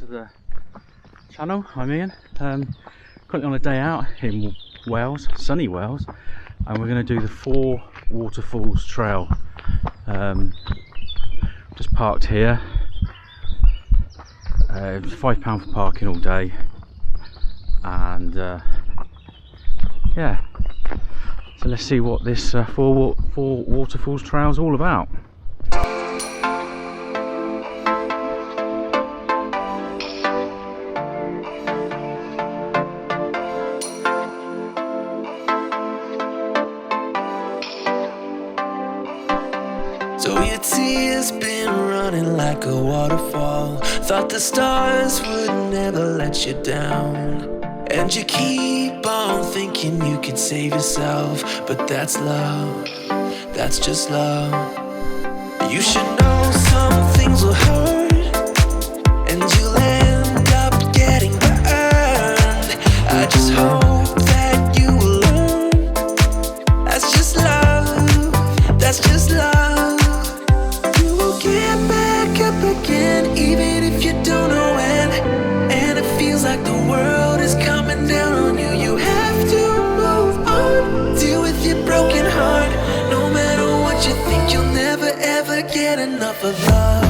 the channel. I'm Ian. Currently on a day out in Wales, sunny Wales, and we're going to do the 4 Waterfalls trail. Just parked here. It was £5 for parking all day, and yeah. So let's see what this 4 Waterfalls trail is all about. So your tears been running like a waterfall. Thought the stars would never let you down, and you keep on thinking you could save yourself. But that's love, that's just love. You should know some things will hurt, and you'll end up getting burned. I just hope that you will learn. That's just love, that's just love. Get back up again, even if you don't know when. And it feels like the world is coming down on you. You have to move on, deal with your broken heart. No matter what you think, you'll never ever get enough of love.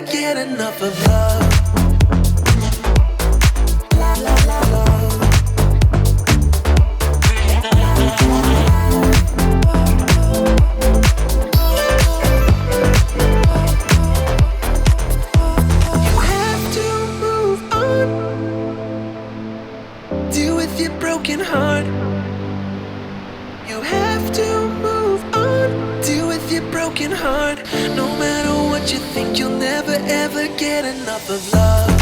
Get enough of love. You have to move on, deal with your broken heart. You have to move on, deal with your broken heart. No matter what you think, you'll never ever get enough of love.